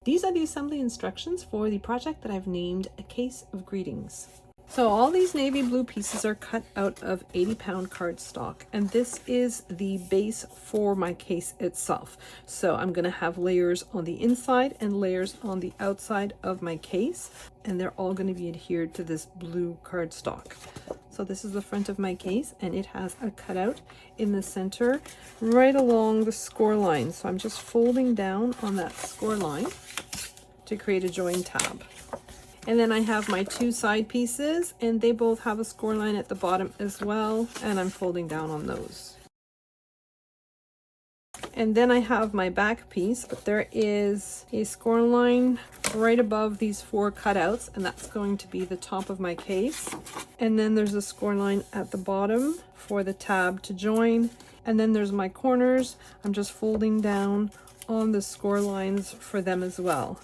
These are the assembly instructions for the project that I've named A Case of Greetings. So all these navy blue pieces are cut out of 80-pound cardstock, and this is the base for my case itself. So I'm going to have layers on the inside and layers on the outside of my case, and they're all going to be adhered to this blue cardstock. So this is the front of my case, and it has a cutout in the center right along the score line. So I'm just folding down on that score line to create a join tab. And then I have my two side pieces, and they both have a score line at the bottom as well, and I'm folding down on those. And then I have my back piece, but there is a score line right above these four cutouts, and that's going to be the top of my case. And then there's a score line at the bottom for the tab to join. And then there's my corners. I'm just folding down on the score lines for them as well.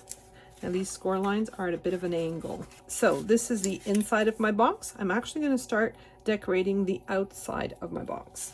Now these score lines are at a bit of an angle. So this is the inside of my box. I'm actually going to start decorating the outside of my box.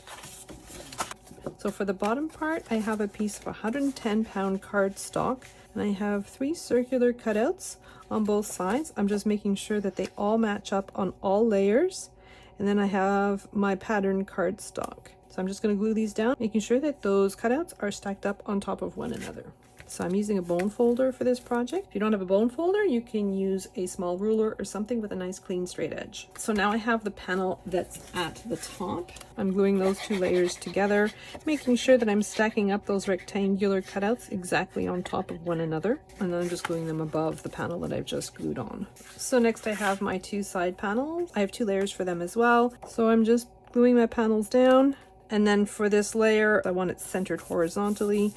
So for the bottom part, I have a piece of 110-pound cardstock, and I have 3 circular cutouts on both sides. I'm just making sure that they all match up on all layers. And then I have my pattern cardstock. So I'm just going to glue these down, making sure that those cutouts are stacked up on top of one another. So I'm using a bone folder for this project. If you don't have a bone folder, you can use a small ruler or something with a nice clean straight edge. So now I have the panel that's at the top. I'm gluing those 2 layers together, making sure that I'm stacking up those rectangular cutouts exactly on top of one another. And then I'm just gluing them above the panel that I've just glued on. So next I have my 2 side panels. I have 2 layers for them as well. So I'm just gluing my panels down. And then for this layer, I want it centered horizontally,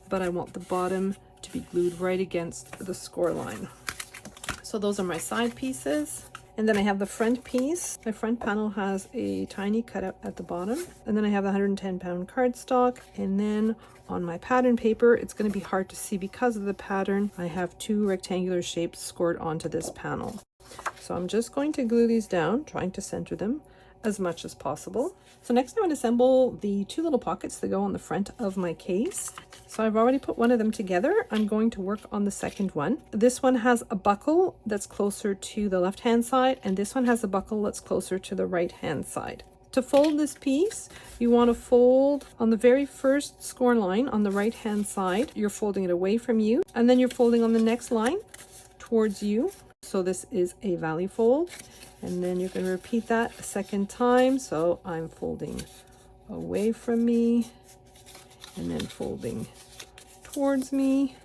but I want the bottom to be glued right against the score line. So those are my side pieces. And then I have the front piece. My front panel has a tiny cutout at the bottom. And then I have the 110-pound cardstock. And then on my pattern paper, it's going to be hard to see because of the pattern. I have 2 rectangular shapes scored onto this panel. So I'm just going to glue these down, trying to center them as much as possible. So next I'm going to assemble the 2 little pockets that go on the front of my case. So I've already put one of them together. I'm going to work on the second one. This one has a buckle that's closer to the left hand side, and this one has a buckle that's closer to the right hand side. To fold this piece, you want to fold on the very first score line on the right hand side. You're folding it away from you, and then you're folding on the next line towards you. So this is a valley fold, and then you can repeat that a second time. So I'm folding away from me and then folding towards me,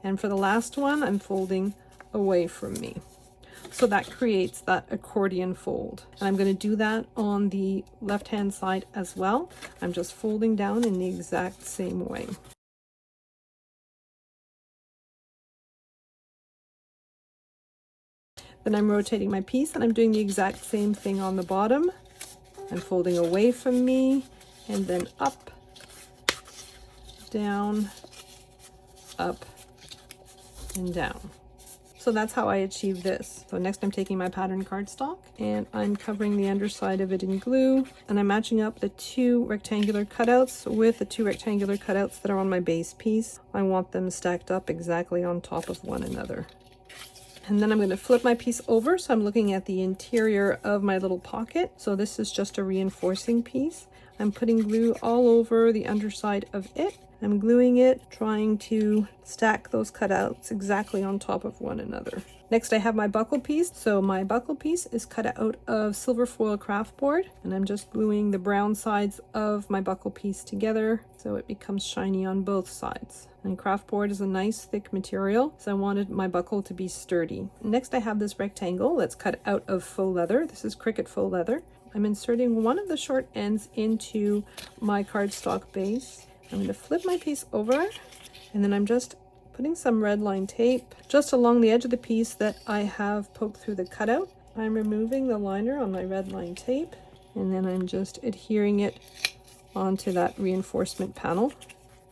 and for the last one I'm folding away from me. So that creates that accordion fold, and I'm going to do that on the left hand side as well. I'm just folding down in the exact same way. Then I'm rotating my piece, and I'm doing the exact same thing on the bottom. I'm folding away from me, and then up, down, up, and down. So that's how I achieve this. So next I'm taking my pattern cardstock, and I'm covering the underside of it in glue, and I'm matching up the 2 rectangular cutouts with the 2 rectangular cutouts that are on my base piece. I want them stacked up exactly on top of one another. And then I'm going to flip my piece over, so I'm looking at the interior of my little pocket. So this is just a reinforcing piece. I'm putting glue all over the underside of it. I'm gluing it, trying to stack those cutouts exactly on top of one another. Next I have my buckle piece. So my buckle piece is cut out of silver foil craft board, and I'm just gluing the brown sides of my buckle piece together so it becomes shiny on both sides. And craft board is a nice thick material, so I wanted my buckle to be sturdy. Next I have this rectangle that's cut out of faux leather. This is Cricut faux leather. I'm inserting one of the short ends into my cardstock base. I'm going to flip my piece over, and then I'm just putting some red line tape just along the edge of the piece that I have poked through the cutout. I'm removing the liner on my red line tape, and then I'm just adhering it onto that reinforcement panel.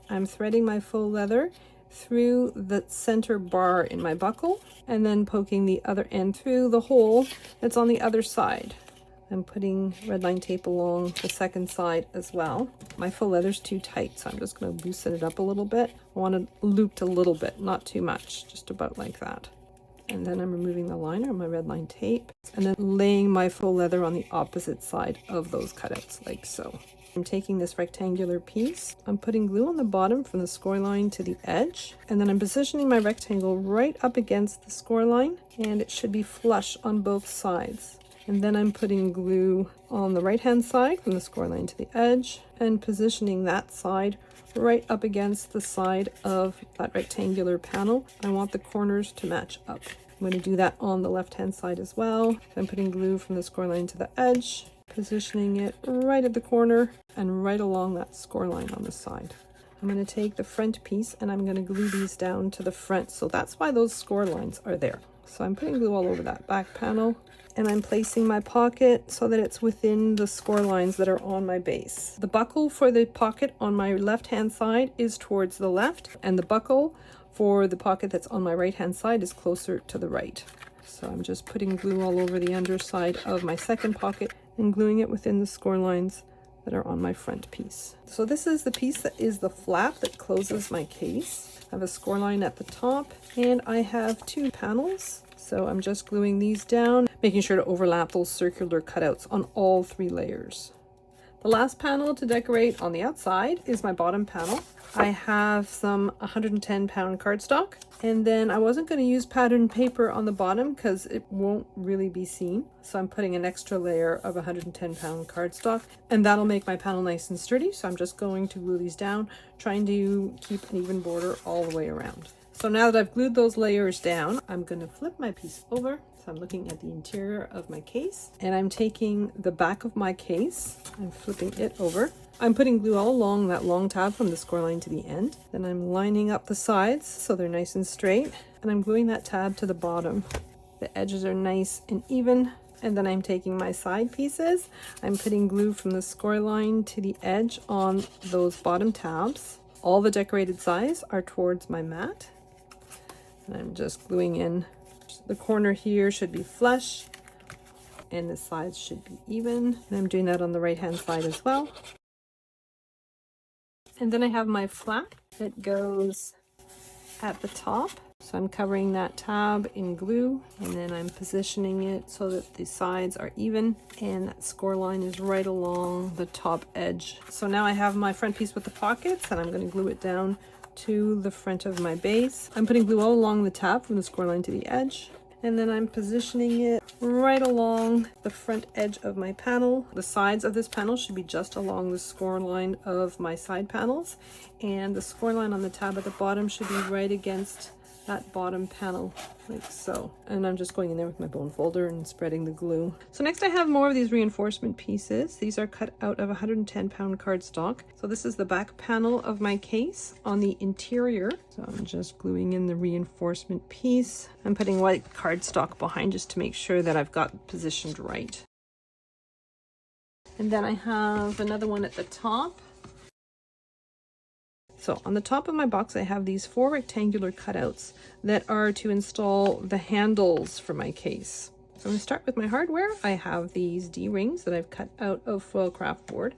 I'm threading my faux leather through the center bar in my buckle, and then poking the other end through the hole that's on the other side I'm putting red line tape along the second side as well. My faux leather's too tight, so I'm just going to loosen it up a little bit. I want it looped a little bit, not too much, just about like that. And then I'm removing the liner on my red line tape and then laying my faux leather on the opposite side of those cutouts, like so. I'm taking this rectangular piece, I'm putting glue on the bottom from the score line to the edge, and then I'm positioning my rectangle right up against the score line, and it should be flush on both sides. And then I'm putting glue on the right hand side from the score line to the edge and positioning that side right up against the side of that rectangular panel. I want the corners to match up. I'm going to do that on the left hand side as well. I'm putting glue from the score line to the edge, positioning it right at the corner and right along that score line on the side. I'm going to take the front piece and I'm going to glue these down to the front. So that's why those score lines are there. So I'm putting glue all over that back panel. And I'm placing my pocket so that it's within the score lines that are on my base. The buckle for the pocket on my left hand side is towards the left, and the buckle for the pocket that's on my right hand side is closer to the right. So I'm just putting glue all over the underside of my second pocket and gluing it within the score lines that are on my front piece. So this is the piece that is the flap that closes my case. I have a score line at the top and I have 2 panels. So I'm just gluing these down, making sure to overlap those circular cutouts on all 3 layers. The last panel to decorate on the outside is my bottom panel. I have some 110-pound cardstock, and then I wasn't going to use pattern paper on the bottom because it won't really be seen. So I'm putting an extra layer of 110-pound cardstock, and that'll make my panel nice and sturdy. So I'm just going to glue these down, trying to keep an even border all the way around. So now that I've glued those layers down, I'm going to flip my piece over. So I'm looking at the interior of my case, and I'm taking the back of my case, I'm flipping it over. I'm putting glue all along that long tab from the score line to the end. Then I'm lining up the sides so they're nice and straight, and I'm gluing that tab to the bottom. The edges are nice and even. And then I'm taking my side pieces. I'm putting glue from the score line to the edge on those bottom tabs. All the decorated sides are towards my mat. And I'm just gluing in. The corner here should be flush and the sides should be even. And I'm doing that on the right hand side as well. And then I have my flap that goes at the top. So I'm covering that tab in glue, and then I'm positioning it so that the sides are even and that score line is right along the top edge. So now I have my front piece with the pockets, and I'm going to glue it down to the front of my base. I'm putting glue all along the tab from the score line to the edge, and then I'm positioning it right along the front edge of my panel. The sides of this panel should be just along the score line of my side panels, and the score line on the tab at the bottom should be right against that bottom panel, like so. And I'm just going in there with my bone folder and spreading the glue. So next I have more of these reinforcement pieces. These are cut out of 110-pound cardstock. So this is the back panel of my case on the interior. So I'm just gluing in the reinforcement piece. I'm putting white cardstock behind just to make sure that I've got it positioned right. And then I have another one at the top. So on the top of my box, I have these 4 rectangular cutouts that are to install the handles for my case. So I'm going to start with my hardware. I have these D-rings that I've cut out of foil craft board,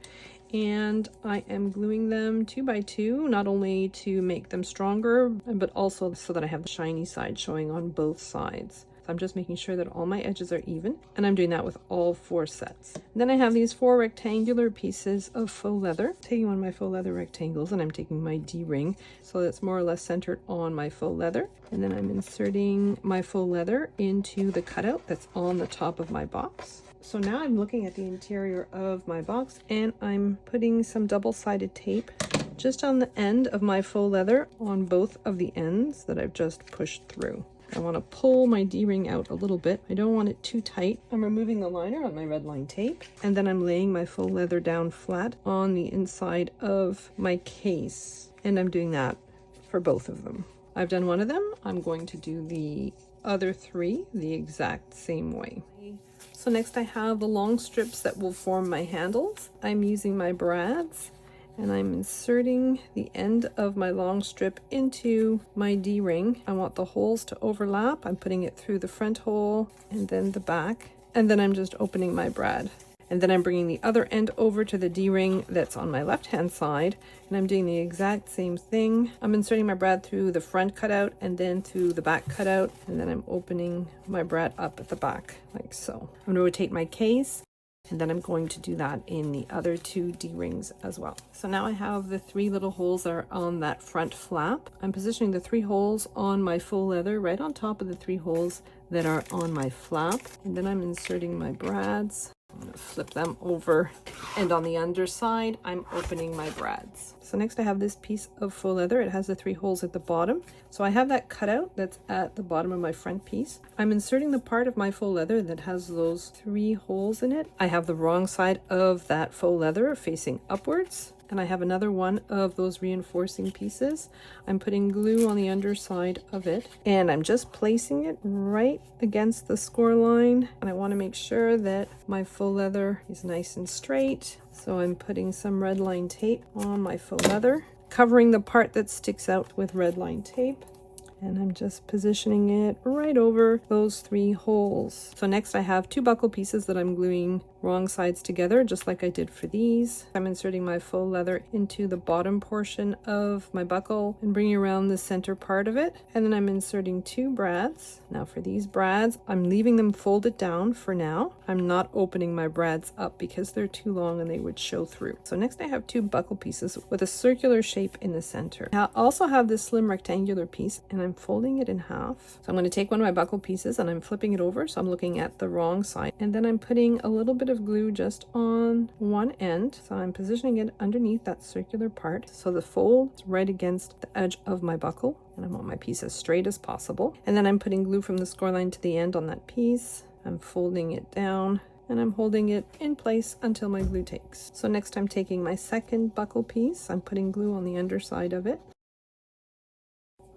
and I am gluing them 2 by 2, not only to make them stronger, but also so that I have the shiny side showing on both sides. I'm just making sure that all my edges are even, and I'm doing that with all 4 sets. And then I have these 4 rectangular pieces of faux leather. Taking one of my faux leather rectangles, and I'm taking my D-ring so that's more or less centered on my faux leather. And then I'm inserting my faux leather into the cutout that's on the top of my box. So now I'm looking at the interior of my box, and I'm putting some double-sided tape just on the end of my faux leather on both of the ends that I've just pushed through. I want to pull my D-ring out a little bit. I don't want it too tight. I'm removing the liner on my red line tape, and then I'm laying my faux leather down flat on the inside of my case. And I'm doing that for both of them. I've done one of them. I'm going to do the other 3 the exact same way. So next I have the long strips that will form my handles. I'm using my brads, and I'm inserting the end of my long strip into my D-ring. I want the holes to overlap. I'm putting it through the front hole and then the back, and then I'm just opening my brad. And then I'm bringing the other end over to the D-ring that's on my left-hand side, and I'm doing the exact same thing. I'm inserting my brad through the front cutout and then through the back cutout, and then I'm opening my brad up at the back, like so. I'm gonna rotate my case, and then I'm going to do that in the other two D-rings as well. So now I have the 3 little holes that are on that front flap. I'm positioning the 3 holes on my faux leather right on top of the 3 holes that are on my flap, and then I'm inserting my brads. I'm going to flip them over, and on the underside I'm opening my brads. So next I have this piece of faux leather. It has the 3 holes at the bottom. So I have that cutout that's at the bottom of my front piece. I'm inserting the part of my faux leather that has those 3 holes in it. I have the wrong side of that faux leather facing upwards, and I have another one of those reinforcing pieces. I'm putting glue on the underside of it, and I'm just placing it right against the score line, and I want to make sure that my faux leather is nice and straight. So I'm putting some red line tape on my faux leather, covering the part that sticks out with red line tape, and I'm just positioning it right over those 3 holes. So next I have 2 buckle pieces that I'm gluing wrong sides together, just like I did for these. I'm inserting my faux leather into the bottom portion of my buckle and bringing around the center part of it, and then I'm inserting 2 brads. Now for these brads, I'm leaving them folded down for now. I'm not opening my brads up because they're too long and they would show through. So next I have 2 buckle pieces with a circular shape in the center. Now I also have this slim rectangular piece, and I'm folding it in half. So I'm going to take one of my buckle pieces and I'm flipping it over, so I'm looking at the wrong side, and then I'm putting a little bit of glue just on one end. So I'm positioning it underneath that circular part so the fold is right against the edge of my buckle, and I want my piece as straight as possible. And then I'm putting glue from the score line to the end on that piece. I'm folding it down, and I'm holding it in place until my glue takes. So next I'm taking my second buckle piece. I'm putting glue on the underside of it.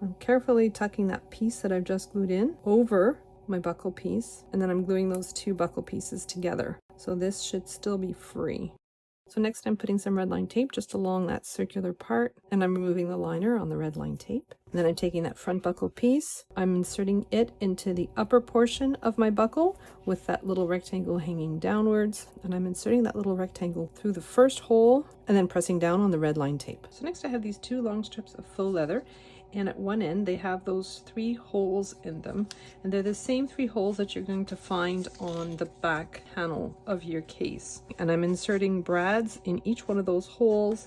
I'm carefully tucking that piece that I've just glued in over my buckle piece, and then I'm gluing those 2 buckle pieces together. So this should still be free. So next I'm putting some red line tape just along that circular part, and I'm removing the liner on the red line tape. And then I'm taking that front buckle piece, I'm inserting it into the upper portion of my buckle with that little rectangle hanging downwards, and I'm inserting that little rectangle through the first hole and then pressing down on the red line tape. So next I have these 2 long strips of faux leather, and at one end they have those 3 holes in them, and they're the same 3 holes that you're going to find on the back panel of your case. And I'm inserting brads in each one of those holes,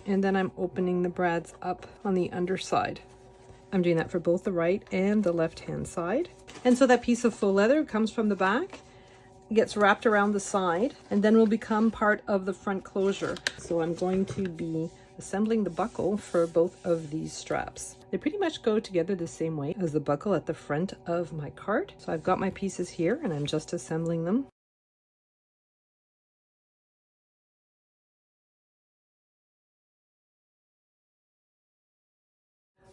and then I'm opening the brads up on the underside. I'm doing that for both the right and the left hand side. And so that piece of faux leather comes from the back, gets wrapped around the side, and then will become part of the front closure. So I'm going to be assembling the buckle for both of these straps. They pretty much go together the same way as the buckle at the front of my cart. So I've got my pieces here and I'm just assembling them.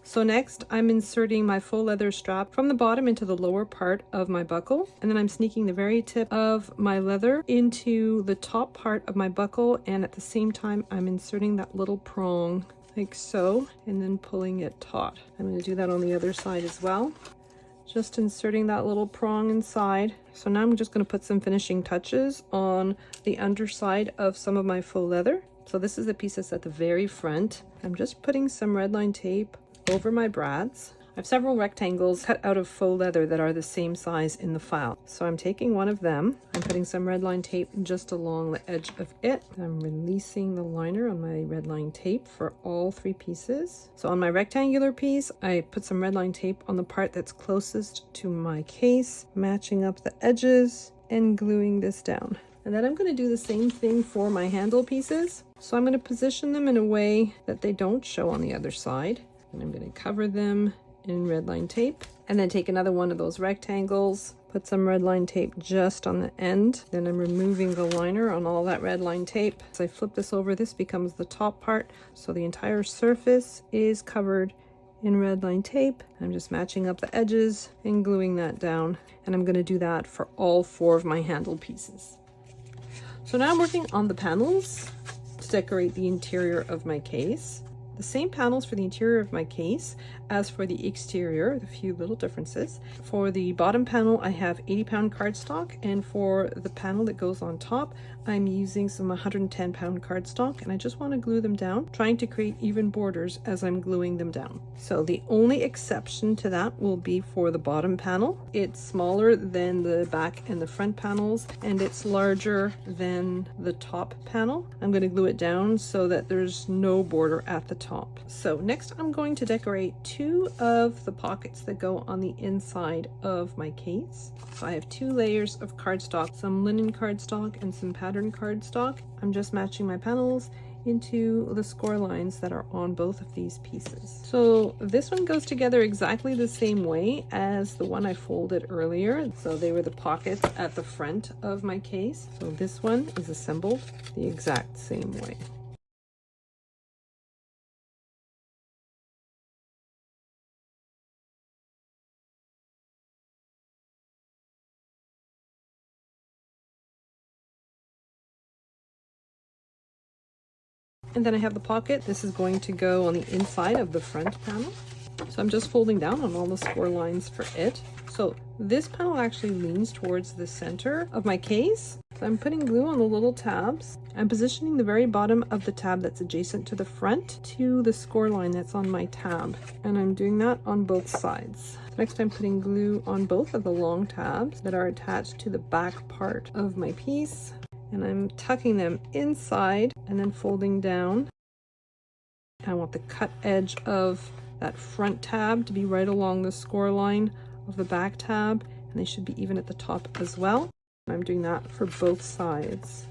So next I'm inserting my faux leather strap from the bottom into the lower part of my buckle, and then I'm sneaking the very tip of my leather into the top part of my buckle, and at the same time I'm inserting that little prong like so, and then pulling it taut. I'm going to do that on the other side as well. Just inserting that little prong inside. So now I'm just going to put some finishing touches on the underside of some of my faux leather. So this is the piece that's at the very front. I'm just putting some red line tape over my brads. I have several rectangles cut out of faux leather that are the same size in the file. So I'm taking one of them, I'm putting some red line tape just along the edge of it. I'm releasing the liner on my red line tape for all 3 pieces. So on my rectangular piece, I put some red line tape on the part that's closest to my case, matching up the edges and gluing this down. And then I'm going to do the same thing for my handle pieces. So I'm going to position them in a way that they don't show on the other side. And I'm going to cover them in red line tape, and then take another one of those rectangles, put some red line tape just on the end. Then I'm removing the liner on all that red line tape. As I flip this over, this becomes the top part. So the entire surface is covered in red line tape. I'm just matching up the edges and gluing that down. And I'm going to do that for all 4 of my handle pieces. So now I'm working on the panels to decorate the interior of my case. the same panels for the interior of my case as for the exterior, a few little differences. For the bottom panel, I have 80-pound cardstock, and for the panel that goes on top, I'm using some 110-pound cardstock, and I just want to glue them down, trying to create even borders as I'm gluing them down. So the only exception to that will be for the bottom panel. It's smaller than the back and the front panels, and it's larger than the top panel. I'm going to glue it down so that there's no border at the top. So next I'm going to decorate 2 of the pockets that go on the inside of my case. So I have 2 layers of cardstock, some linen cardstock and some pattern cardstock. I'm just matching my panels into the score lines that are on both of these pieces. So this one goes together exactly the same way as the one I folded earlier. So they were the pockets at the front of my case. So this one is assembled the exact same way. And then I have the pocket. This is going to go on the inside of the front panel. So I'm just folding down on all the score lines for it. So this panel actually leans towards the center of my case. So I'm putting glue on the little tabs. I'm positioning the very bottom of the tab that's adjacent to the front to the score line that's on my tab. And I'm doing that on both sides. Next, I'm putting glue on both of the long tabs that are attached to the back part of my piece. And I'm tucking them inside and then folding down. I want the cut edge of that front tab to be right along the score line of the back tab, and they should be even at the top as well. I'm doing that for both sides.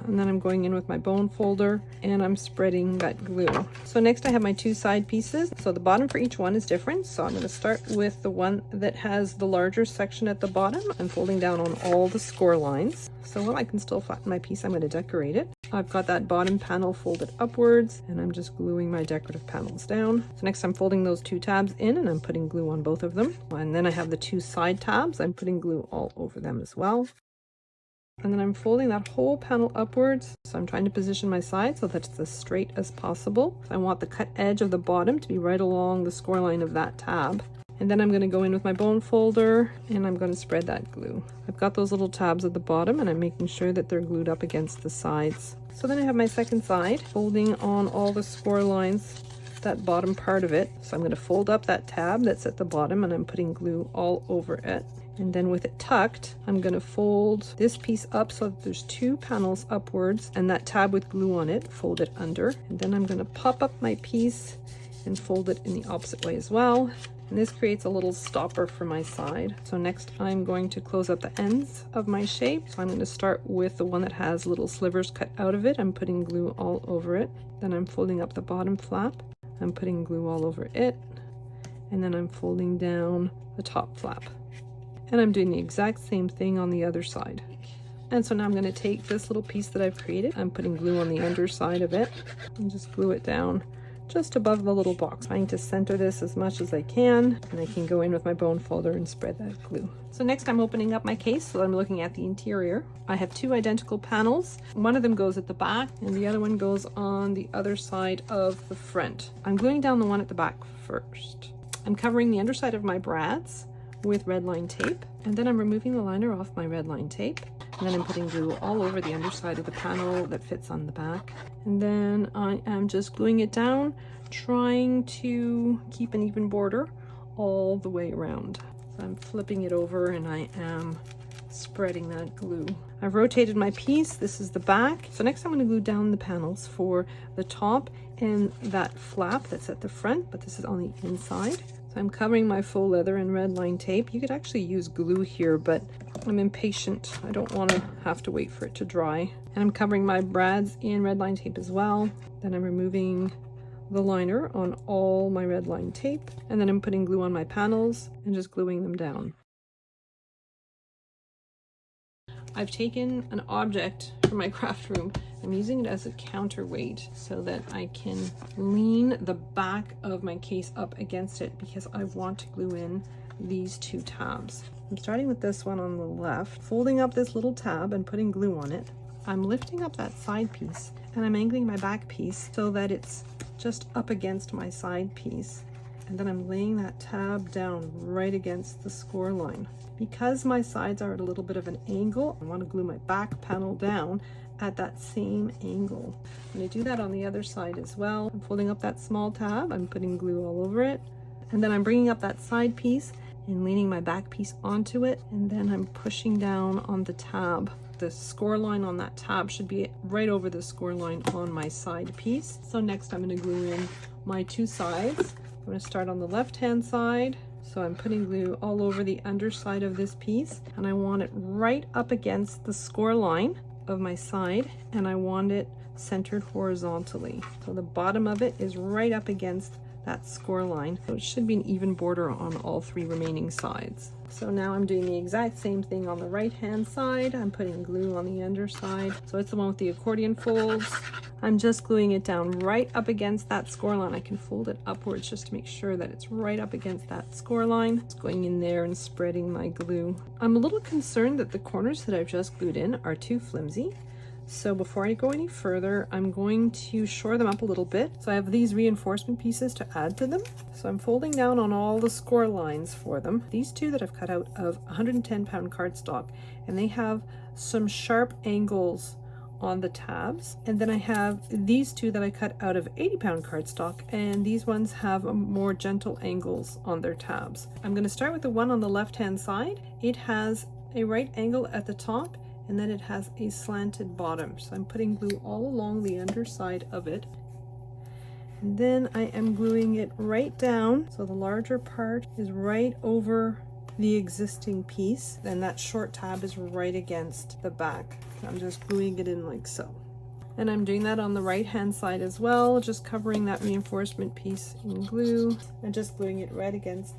And then I'm going in with my bone folder and I'm spreading that glue. So next I have my 2 side pieces. So the bottom for each one is different. So I'm going to start with the one that has the larger section at the bottom. I'm folding down on all the score lines. So while I can still flatten my piece, I'm going to decorate it. I've got that bottom panel folded upwards and I'm just gluing my decorative panels down. So next I'm folding those 2 tabs in and I'm putting glue on both of them. And then I have the 2 side tabs. I'm putting glue all over them as well. And then I'm folding that whole panel upwards. So I'm trying to position my side so that it's as straight as possible. So I want the cut edge of the bottom to be right along the score line of that tab. And then I'm going to go in with my bone folder and I'm going to spread that glue. I've got those little tabs at the bottom and I'm making sure that they're glued up against the sides. So then I have my second side, folding on all the score lines, that bottom part of it. So I'm going to fold up that tab that's at the bottom and I'm putting glue all over it. And then with it tucked, I'm going to fold this piece up so that there's 2 panels upwards and that tab with glue on it, fold it under. And then I'm going to pop up my piece and fold it in the opposite way as well. And this creates a little stopper for my side. So next I'm going to close up the ends of my shape. So I'm going to start with the one that has little slivers cut out of it. I'm putting glue all over it. Then I'm folding up the bottom flap. I'm putting glue all over it. And then I'm folding down the top flap. And I'm doing the exact same thing on the other side. And so now I'm going to take this little piece that I've created. I'm putting glue on the underside of it and just glue it down just above the little box, trying to center this as much as I can. And I can go in with my bone folder and spread that glue. So next I'm opening up my case, so I'm looking at the interior. I have 2 identical panels. One of them goes at the back and the other one goes on the other side of the front. I'm gluing down the one at the back first. I'm covering the underside of my brads with red line tape, and then I'm removing the liner off my red line tape, and then I'm putting glue all over the underside of the panel that fits on the back, and then I am just gluing it down, trying to keep an even border all the way around. So I'm flipping it over and I am spreading that glue. I've rotated my piece. This is the back. So next I'm going to glue down the panels for the top and that flap that's at the front, but this is on the inside. So I'm covering my faux leather in red line tape. You could actually use glue here, but I'm impatient. I don't want to have to wait for it to dry. And I'm covering my brads in red line tape as well. Then I'm removing the liner on all my red line tape. And then I'm putting glue on my panels and just gluing them down. I've taken an object from my craft room. I'm using it as a counterweight so that I can lean the back of my case up against it because I want to glue in these 2 tabs. I'm starting with this one on the left, folding up this little tab and putting glue on it. I'm lifting up that side piece and I'm angling my back piece so that it's just up against my side piece. And then I'm laying that tab down right against the score line. Because my sides are at a little bit of an angle, I want to glue my back panel down at that same angle. I'm going to do that on the other side as well. I'm folding up that small tab, I'm putting glue all over it, and then I'm bringing up that side piece and leaning my back piece onto it, and then I'm pushing down on the tab. The score line on that tab should be right over the score line on my side piece. So next I'm going to glue in my two sides. I'm going to start on the left hand side. So I'm putting glue all over the underside of this piece, and I want it right up against the score line of my side, and I want it centered horizontally. So the bottom of it is right up against that score line. So it should be an even border on all three remaining sides. So now I'm doing the exact same thing on the right hand side. I'm putting glue on the underside. So it's the one with the accordion folds. I'm just gluing it down right up against that score line. I can fold it upwards just to make sure that it's right up against that score line. Just going in there and spreading my glue. I'm a little concerned that the corners that I've just glued in are too flimsy. So before I go any further, I'm going to shore them up a little bit. So I have these reinforcement pieces to add to them. So I'm folding down on all the score lines for them. These two that I've cut out of 110 pound cardstock, and they have some sharp angles on the tabs. And then I have these two that I cut out of 80 pound cardstock, and these ones have more gentle angles on their tabs. I'm going to start with the one on the left hand side. It has a right angle at the top, and then it has a slanted bottom. So I'm putting glue all along the underside of it. And then I am gluing it right down. So the larger part is right over the existing piece. Then that short tab is right against the back. I'm just gluing it in like so. And I'm doing that on the right hand side as well, just covering that reinforcement piece in glue and just gluing it right against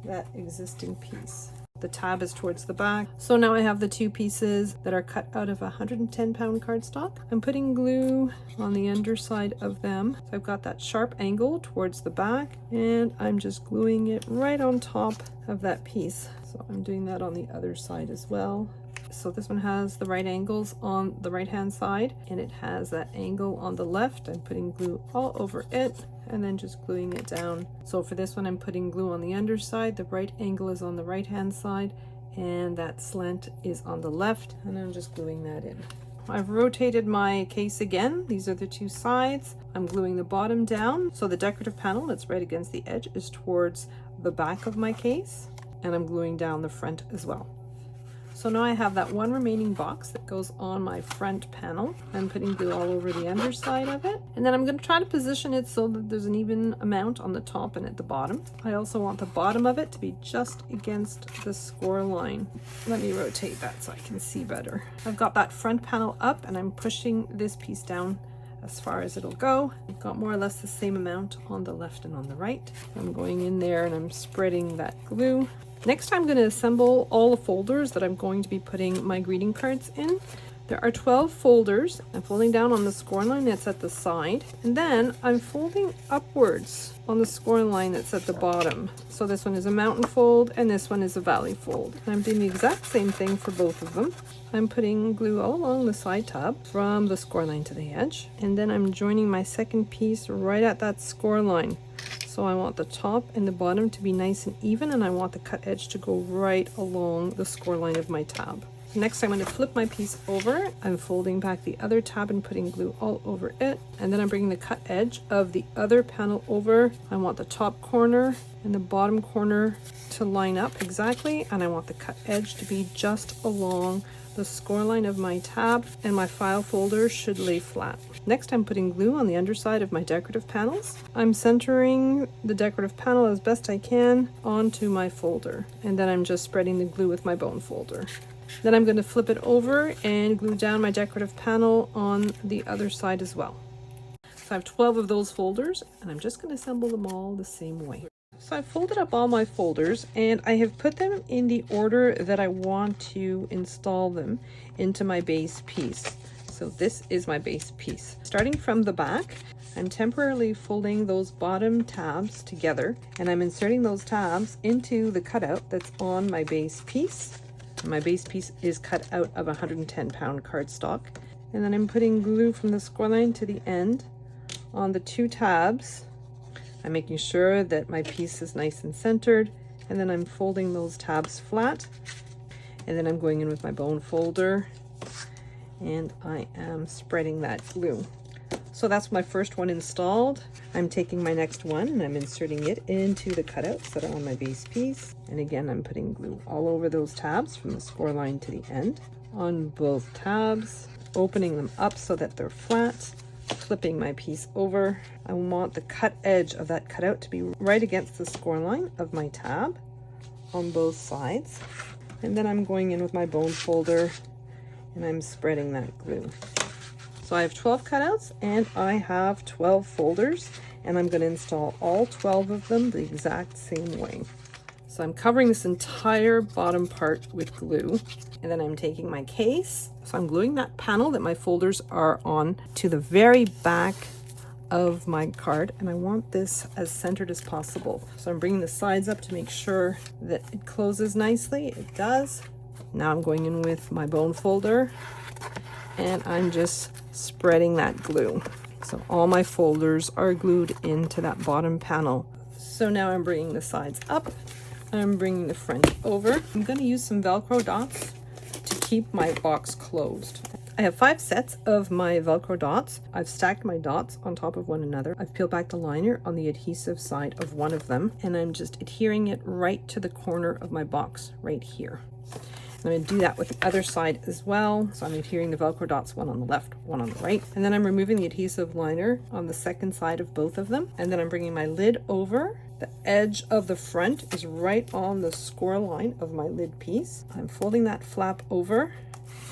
that existing piece. The tab is towards the back. So now I have the two pieces that are cut out of 110 pound cardstock. I'm putting glue on the underside of them. So I've got that sharp angle towards the back, and I'm just gluing it right on top of that piece. So I'm doing that on the other side as well. So this one has the right angles on the right hand side, and it has that angle on the left. I'm putting glue all over it and then just gluing it down. So for this one, I'm putting glue on the underside. The right angle is on the right hand side, and that slant is on the left, and I'm just gluing that in. I've rotated my case again. These are the two sides. I'm gluing the bottom down, so the decorative panel that's right against the edge is towards the back of my case, and I'm gluing down the front as well. So now I have that one remaining box that goes on my front panel. I'm putting glue all over the underside of it. And then I'm going to try to position it so that there's an even amount on the top and at the bottom. I also want the bottom of it to be just against the score line. Let me rotate that so I can see better. I've got that front panel up, and I'm pushing this piece down as far as it'll go. I've got more or less the same amount on the left and on the right. I'm going in there and I'm spreading that glue. Next, I'm going to assemble all the folders that I'm going to be putting my greeting cards in. There are 12 folders. I'm folding down on the score line that's at the side, and then I'm folding upwards on the score line that's at the bottom. So this one is a mountain fold and this one is a valley fold. And I'm doing the exact same thing for both of them. I'm putting glue all along the side tab from the score line to the edge, and then I'm joining my second piece right at that score line. So I want the top and the bottom to be nice and even, and I want the cut edge to go right along the score line of my tab. Next, I'm going to flip my piece over. I'm folding back the other tab and putting glue all over it. And then I'm bringing the cut edge of the other panel over. I want the top corner and the bottom corner to line up exactly, and I want the cut edge to be just along the score line of my tab, and my file folder should lay flat. Next, I'm putting glue on the underside of my decorative panels. I'm centering the decorative panel as best I can onto my folder, and then I'm just spreading the glue with my bone folder. Then I'm going to flip it over and glue down my decorative panel on the other side as well. So I have 12 of those folders, and I'm just going to assemble them all the same way. So I've folded up all my folders, and I have put them in the order that I want to install them into my base piece. So this is my base piece. Starting from the back, I'm temporarily folding those bottom tabs together, and I'm inserting those tabs into the cutout that's on my base piece. My base piece is cut out of 110 pound cardstock. And then I'm putting glue from the score line to the end on the 2 tabs. I'm making sure that my piece is nice and centered, and then I'm folding those tabs flat. And then I'm going in with my bone folder and I am spreading that glue. So that's my first one installed. I'm taking my next one and I'm inserting it into the cutouts that are on my base piece. And again, I'm putting glue all over those tabs from the score line to the end on both tabs, opening them up so that they're flat, flipping my piece over. I want the cut edge of that cutout to be right against the score line of my tab on both sides. And then I'm going in with my bone folder and I'm spreading that glue. So I have 12 cutouts and I have 12 folders, and I'm going to install all 12 of them the exact same way. So I'm covering this entire bottom part with glue, and then I'm taking my case. So I'm gluing that panel that my folders are on to the very back of my card, and I want this as centered as possible. So I'm bringing the sides up to make sure that it closes nicely. It does. Now I'm going in with my bone folder and I'm just spreading that glue. So all my folders are glued into that bottom panel. So now I'm bringing the sides up. I'm bringing the front over. I'm going to use some Velcro dots to keep my box closed. I have 5 sets of my Velcro dots. I've stacked my dots on top of one another. I've peeled back the liner on the adhesive side of one of them, and I'm just adhering it right to the corner of my box right here. I'm going to do that with the other side as well. So I'm adhering the Velcro dots, one on the left, one on the right. And then I'm removing the adhesive liner on the second side of both of them. And then I'm bringing my lid over. The edge of the front is right on the score line of my lid piece. I'm folding that flap over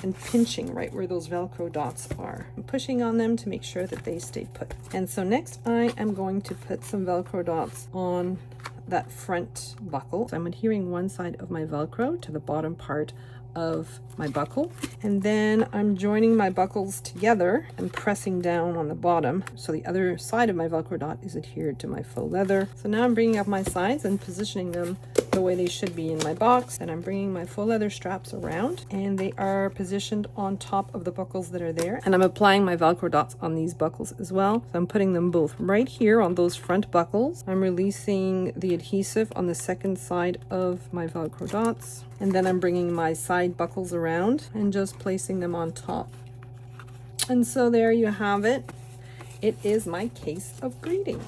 and pinching right where those Velcro dots are. I'm pushing on them to make sure that they stay put. And so next I am going to put some Velcro dots on that front buckle. So I'm adhering one side of my Velcro to the bottom part of my buckle, and then I'm joining my buckles together and pressing down on the bottom so the other side of my Velcro dot is adhered to my faux leather. So now I'm bringing up my sides and positioning them the way they should be in my box, and I'm bringing my faux leather straps around and they are positioned on top of the buckles that are there, and I'm applying my Velcro dots on these buckles as well. So I'm putting them both right here on those front buckles. I'm releasing the adhesive on the second side of my Velcro dots, and then I'm bringing my side buckles around and just placing them on top. And so there you have it. It is my case of greetings.